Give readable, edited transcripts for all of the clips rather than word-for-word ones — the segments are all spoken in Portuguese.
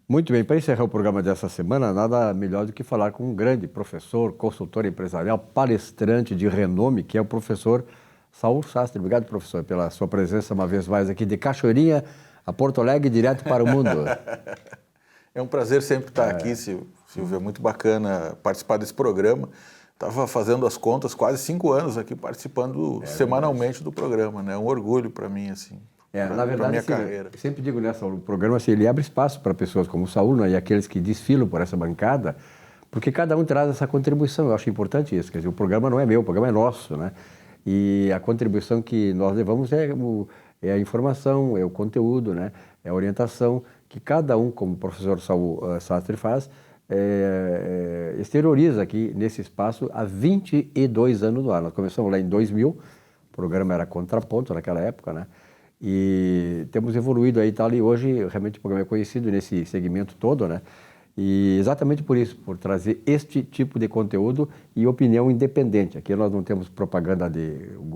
Muito bem, para encerrar o programa dessa semana, nada melhor do que falar com um grande professor, consultor empresarial, palestrante de renome, que é o professor Saul Sastre. Obrigado, professor, pela sua presença uma vez mais aqui de Cachoeirinha a Porto Alegre, direto para o mundo. É um prazer sempre estar aqui, Silvio. É muito bacana participar desse programa. Estava fazendo as contas, quase 5 anos aqui participando semanalmente do programa, né? É um orgulho para mim, assim. Na verdade, minha assim, carreira. Eu sempre digo nessa, o programa assim, ele abre espaço para pessoas como o Saúl, né, e aqueles que desfilam por essa bancada, porque cada um traz essa contribuição. Eu acho importante isso. Quer dizer, o programa não é meu, o programa é nosso, né? E a contribuição que nós levamos é a informação, é o conteúdo, né? É a orientação que cada um, como o professor Saúl Sastre faz, exterioriza aqui nesse espaço há 22 anos no ar. Nós começamos lá em 2000, o programa era Contraponto naquela época, né? E temos evoluído aí e tal, e hoje realmente o programa é conhecido nesse segmento todo, né? E exatamente por isso, por trazer este tipo de conteúdo e opinião independente. Aqui nós não temos propaganda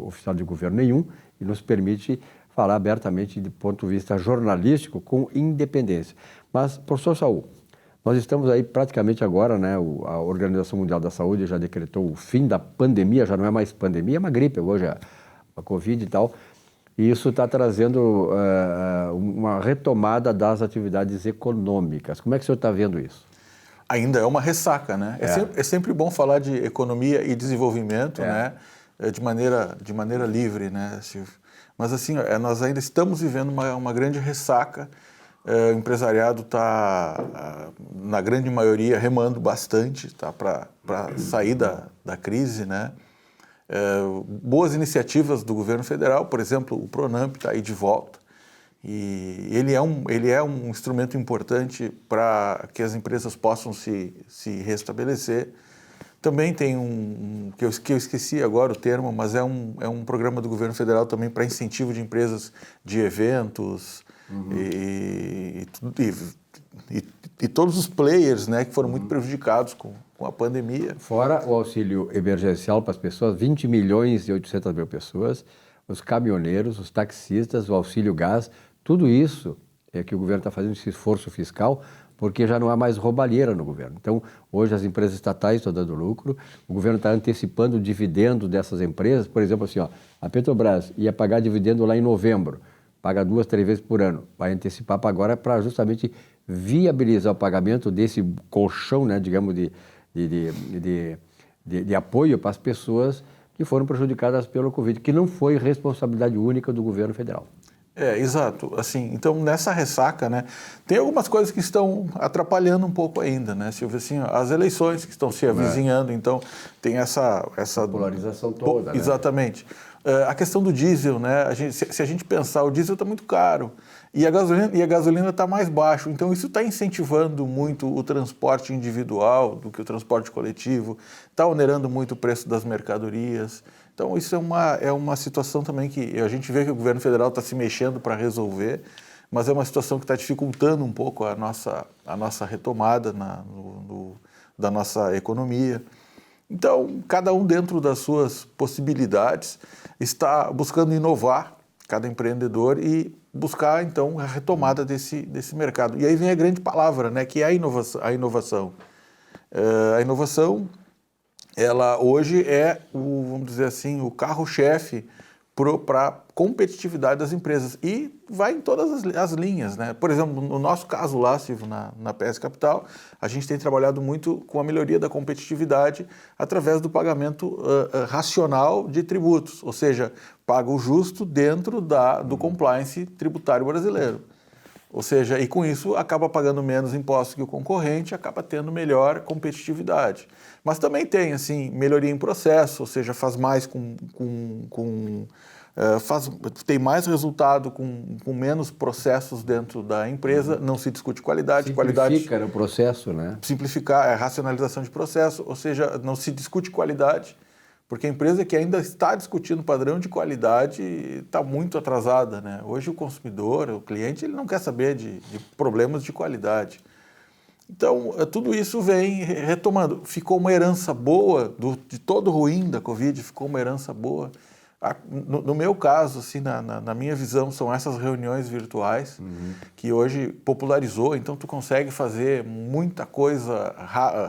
oficial de governo nenhum e nos permite falar abertamente de ponto de vista jornalístico com independência. Mas, professor Saúl, nós estamos aí praticamente agora, né? A Organização Mundial da Saúde já decretou o fim da pandemia, já não é mais pandemia, é uma gripe hoje, a Covid e tal. E isso está trazendo uma retomada das atividades econômicas. Como é que o senhor está vendo isso? Ainda é uma ressaca, né? É sempre bom falar de economia e desenvolvimento, né? De maneira livre, né, Silvio? Mas assim, nós ainda estamos vivendo uma grande ressaca. O empresariado está, na grande maioria, remando bastante, tá, para sair da crise, né? Boas iniciativas do governo federal, por exemplo, o Pronamp está aí de volta, e ele é um instrumento importante para que as empresas possam se restabelecer. Também tem que eu esqueci agora o termo, mas é um programa do governo federal também para incentivo de empresas de eventos, e todos os players, né, que foram muito prejudicados com a pandemia. Fora o auxílio emergencial para as pessoas, 20 milhões e 800 mil pessoas, os caminhoneiros, os taxistas, o auxílio gás, tudo isso é que o governo está fazendo esse esforço fiscal, porque já não há mais roubalheira no governo. Então, hoje as empresas estatais estão dando lucro, o governo está antecipando o dividendo dessas empresas. Por exemplo, assim, a Petrobras ia pagar dividendo lá em novembro, paga 2, 3 vezes por ano, vai antecipar para agora para justamente viabilizar o pagamento desse colchão, né, digamos, de apoio para as pessoas que foram prejudicadas pelo Covid, que não foi responsabilidade única do governo federal. Exato. Assim, então, nessa ressaca, né, tem algumas coisas que estão atrapalhando um pouco ainda, né, Silvio? Assim, as eleições que estão se avizinhando, então tem essa polarização toda, né? Exatamente. A questão do diesel, né? Se a gente pensar, o diesel está muito caro e a gasolina está mais baixo, então isso está incentivando muito o transporte individual do que o transporte coletivo, está onerando muito o preço das mercadorias. Então isso é uma situação também que a gente vê que o governo federal está se mexendo para resolver, mas é uma situação que está dificultando um pouco a nossa retomada da nossa economia. Então, cada um dentro das suas possibilidades está buscando inovar, cada empreendedor, e buscar, então, a retomada desse mercado. E aí vem a grande palavra, né, que é a inovação. A inovação, ela hoje é, vamos dizer assim, o carro-chefe para a competitividade das empresas, e vai em todas as linhas, né? Por exemplo, no nosso caso lá, Silvio, na PS Capital, a gente tem trabalhado muito com a melhoria da competitividade através do pagamento racional de tributos, ou seja, paga o justo dentro do compliance tributário brasileiro. Ou seja, e com isso acaba pagando menos impostos que o concorrente, acaba tendo melhor competitividade. Mas também tem, assim, melhoria em processo, ou seja, faz mais tem mais resultado com menos processos dentro da empresa, não se discute qualidade. Simplifica o processo, né? Simplificar, racionalização de processo, ou seja, não se discute qualidade, porque a empresa que ainda está discutindo padrão de qualidade está muito atrasada, né? Hoje o consumidor, o cliente, ele não quer saber de problemas de qualidade. Então, tudo isso vem retomando. Ficou uma herança boa, de todo o ruim da Covid, ficou uma herança boa No meu caso, assim, na minha visão, são essas reuniões virtuais que hoje popularizou. Então, tu consegue fazer muita coisa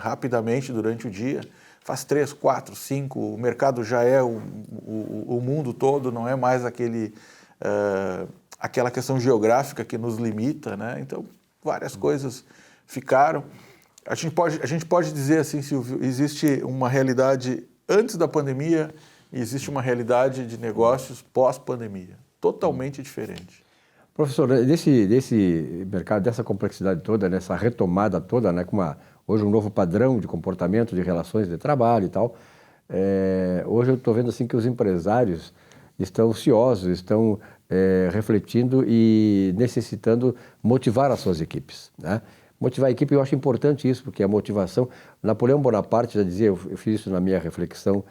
rapidamente durante o dia. Faz 3, 4, 5, o mercado já é o mundo todo, não é mais aquela questão geográfica que nos limita, né? Então, várias coisas ficaram. A gente pode dizer assim, Silvio, existe uma realidade antes da pandemia e existe uma realidade de negócios pós-pandemia, totalmente diferente. Professor, desse mercado, dessa complexidade toda, nessa retomada toda, né, com hoje um novo padrão de comportamento, de relações de trabalho e tal, hoje eu estou vendo assim que os empresários estão ansiosos, estão refletindo e necessitando motivar as suas equipes, né? Motivar a equipe, eu acho importante isso, porque a motivação... Napoleão Bonaparte já dizia, eu fiz isso na minha reflexão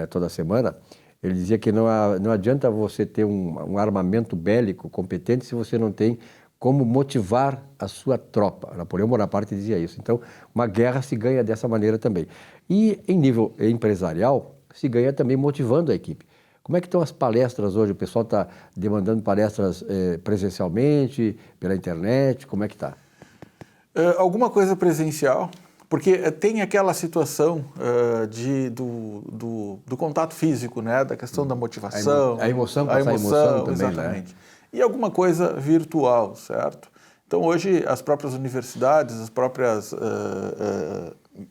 toda semana, ele dizia que não adianta você ter um armamento bélico competente se você não tem como motivar a sua tropa. Napoleão Bonaparte dizia isso. Então, uma guerra se ganha dessa maneira também. E, em nível empresarial, se ganha também motivando a equipe. Como é que estão as palestras hoje? O pessoal está demandando palestras presencialmente, pela internet? Como é que está? Alguma coisa presencial, porque tem aquela situação do contato físico, né? Da questão da motivação. A emoção, passar a emoção também, exatamente. Né? E alguma coisa virtual, certo? Então, hoje, as próprias universidades, as próprias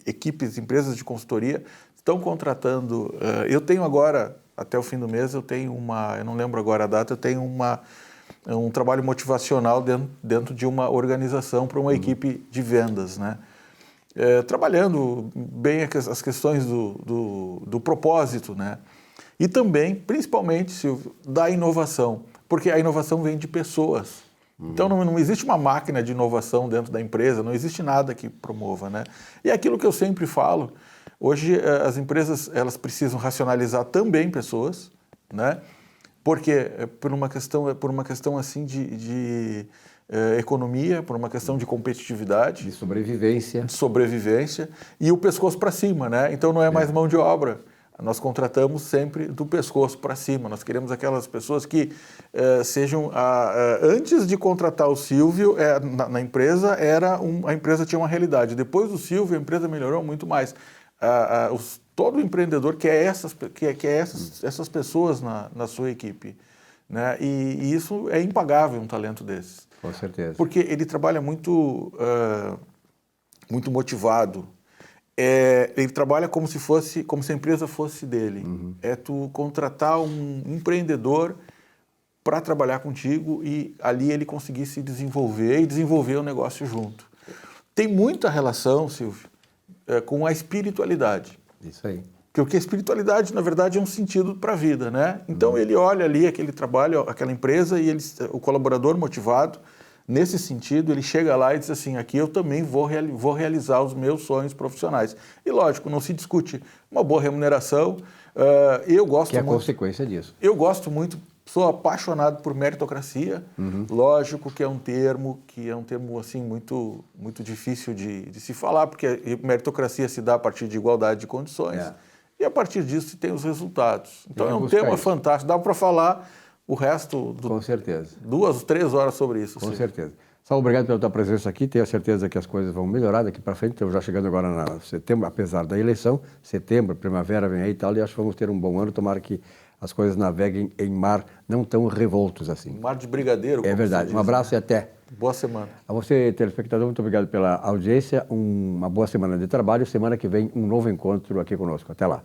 equipes, empresas de consultoria estão contratando... eu tenho agora, até o fim do mês, eu não lembro agora a data, eu tenho um trabalho motivacional dentro de uma organização para uma equipe de vendas, né? Trabalhando bem as questões do propósito, né? E também, principalmente, Silvio, da inovação, porque a inovação vem de pessoas. Então, não existe uma máquina de inovação dentro da empresa, não existe nada que promova, né? E é aquilo que eu sempre falo, hoje as empresas elas precisam racionalizar também pessoas, né? Porque por uma questão assim de economia, por uma questão de competitividade, de sobrevivência, e o pescoço para cima, né? Então não é mais mão de obra. Nós contratamos sempre do pescoço para cima. Nós queremos aquelas pessoas que sejam antes de contratar o Silvio na empresa a empresa tinha uma realidade. Depois do Silvio a empresa melhorou muito mais. Todo empreendedor quer essas pessoas na sua equipe, né? E isso é impagável, um talento desses. Com certeza. Porque ele trabalha muito motivado. Ele trabalha como se a empresa fosse dele. É tu contratar um empreendedor para trabalhar contigo e ali ele conseguir se desenvolver e desenvolver o negócio junto. Tem muita relação, Silvio, com a espiritualidade. Isso aí. Porque a espiritualidade, na verdade, é um sentido para a vida, né? Então, ele olha ali aquele trabalho, aquela empresa e o colaborador motivado, nesse sentido, ele chega lá e diz assim, aqui eu também vou realizar os meus sonhos profissionais. E, lógico, não se discute uma boa remuneração. Eu gosto que é a muito, consequência disso. Eu gosto muito, sou apaixonado por meritocracia. Lógico que é um termo assim, muito, muito difícil de se falar, porque meritocracia se dá a partir de igualdade de condições. E a partir disso se tem os resultados. Então é um tema fantástico, dá para falar o resto... Com certeza. 2, 3 horas sobre isso. Com certeza. Saulo, obrigado pela tua presença aqui, tenho a certeza que as coisas vão melhorar daqui para frente, estamos já chegando agora na setembro, apesar da eleição, setembro, primavera vem aí e tal, e acho que vamos ter um bom ano, tomara que as coisas naveguem em mar não tão revoltos assim. Mar de brigadeiro. É verdade. Um abraço e até. Boa semana. A você, telespectador, muito obrigado pela audiência, uma boa semana de trabalho, semana que vem um novo encontro aqui conosco. Até lá.